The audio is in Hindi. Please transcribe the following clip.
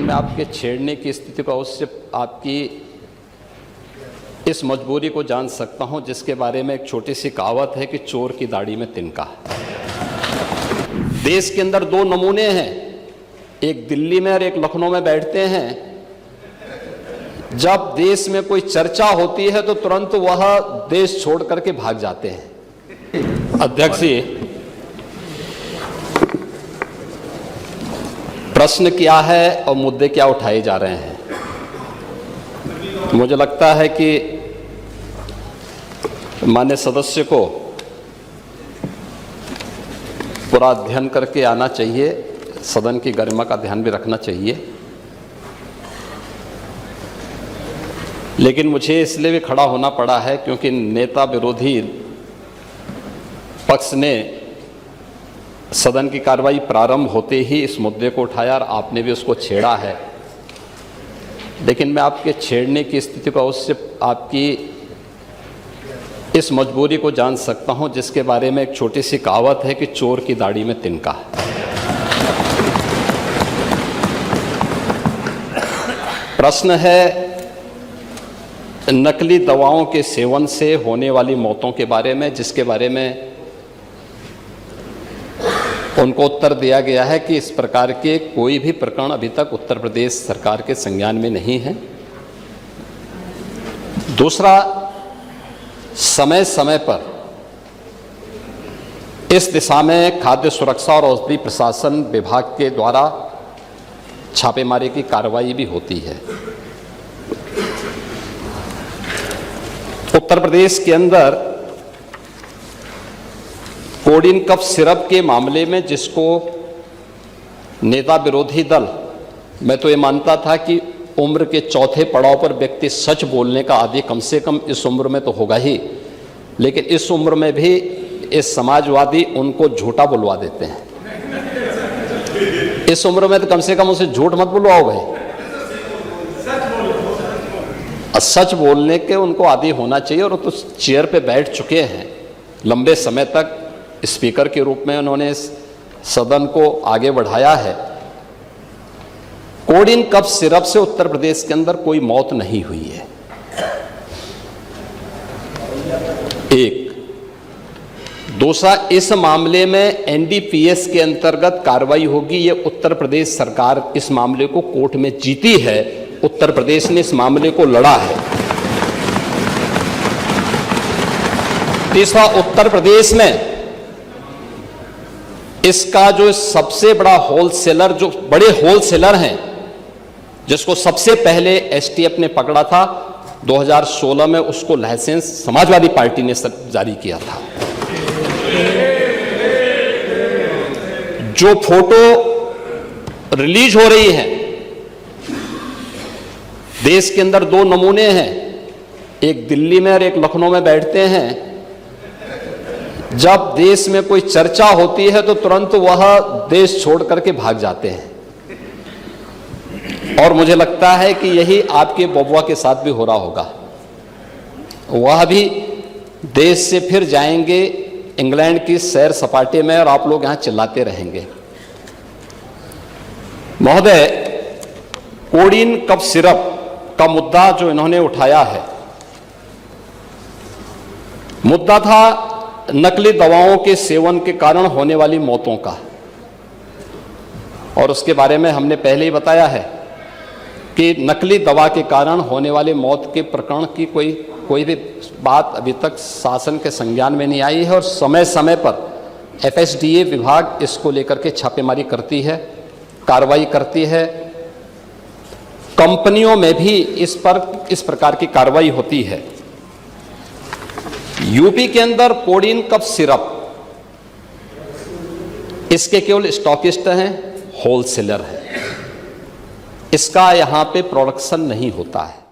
मैं आपके छेड़ने की स्थिति को अवश्य आपकी इस मजबूरी को जान सकता हूं, जिसके बारे में एक छोटी सी कहावत है कि चोर की दाढ़ी में तिनका। देश के अंदर दो नमूने हैं, एक दिल्ली में और एक लखनऊ में बैठते हैं। जब देश में कोई चर्चा होती है तो तुरंत वह देश छोड़ करके भाग जाते हैं। अध्यक्ष जी, प्रश्न क्या है और मुद्दे क्या उठाए जा रहे हैं? मुझे लगता है कि माननीय सदस्य को पूरा अध्ययन करके आना चाहिए, सदन की गरिमा का ध्यान भी रखना चाहिए। लेकिन मुझे इसलिए भी खड़ा होना पड़ा है क्योंकि नेता विरोधी पक्ष ने सदन की कार्रवाई प्रारंभ होते ही इस मुद्दे को उठाया और आपने भी उसको छेड़ा है। लेकिन मैं आपके छेड़ने की स्थिति को अवश्य आपकी इस मजबूरी को जान सकता हूं, जिसके बारे में एक छोटी सी कहावत है कि चोर की दाढ़ी में तिनका। प्रश्न है नकली दवाओं के सेवन से होने वाली मौतों के बारे में, जिसके बारे में उनको उत्तर दिया गया है कि इस प्रकार के कोई भी प्रकरण अभी तक उत्तर प्रदेश सरकार के संज्ञान में नहीं है। दूसरा, समय समय पर इस दिशा में खाद्य सुरक्षा और औषधि प्रशासन विभाग के द्वारा छापेमारी की कार्रवाई भी होती है। उत्तर प्रदेश के अंदर कोडिन कफ सिरप के मामले में, जिसको नेता विरोधी दल, मैं तो ये मानता था कि उम्र के चौथे पड़ाव पर व्यक्ति सच बोलने का आदी कम से कम इस उम्र में तो होगा ही, लेकिन इस उम्र में भी इस समाजवादी उनको झूठा बुलवा देते हैं। इस उम्र में तो कम से कम उसे झूठ मत बुलवाओ भाई, सच बोलने के उनको आदी होना चाहिए। और वो तो चेयर पे बैठ चुके हैं लंबे समय तक, स्पीकर के रूप में उन्होंने सदन को आगे बढ़ाया है। कोडिन कफ सिरप से उत्तर प्रदेश के अंदर कोई मौत नहीं हुई है। एक। दूसरा, इस मामले में एनडीपीएस के अंतर्गत कार्रवाई होगी। ये उत्तर प्रदेश सरकार इस मामले को कोर्ट में जीती है, उत्तर प्रदेश ने इस मामले को लड़ा है। तीसरा, उत्तर प्रदेश में इसका जो सबसे बड़ा होलसेलर, जो बड़े होलसेलर हैं, जिसको सबसे पहले एसटीएफ ने पकड़ा था 2016 में, उसको लाइसेंस समाजवादी पार्टी ने जारी किया था। जो फोटो रिलीज हो रही है, देश के अंदर दो नमूने हैं, एक दिल्ली में और एक लखनऊ में बैठते हैं। जब देश में कोई चर्चा होती है तो तुरंत वह देश छोड़ करके भाग जाते हैं। और मुझे लगता है कि यही आपके बबुआ के साथ भी हो रहा होगा। वह भी देश से फिर जाएंगे इंग्लैंड की सैर सपाटे में और आप लोग यहां चिल्लाते रहेंगे। महोदय, कोडिन कफ सिरप का मुद्दा जो इन्होंने उठाया है, मुद्दा था नकली दवाओं के सेवन के कारण होने वाली मौतों का। और उसके बारे में हमने पहले ही बताया है कि नकली दवा के कारण होने वाली मौत के प्रकरण की कोई भी बात अभी तक शासन के संज्ञान में नहीं आई है। और समय समय पर एफएसडीए विभाग इसको लेकर के छापेमारी करती है, कार्रवाई करती है। कंपनियों में भी इस प्रकार की कार्रवाई होती है। यूपी के अंदर कोडिन कफ सिरप, इसके केवल स्टॉकिस्ट हैं, होलसेलर हैं, इसका यहां पे प्रोडक्शन नहीं होता है।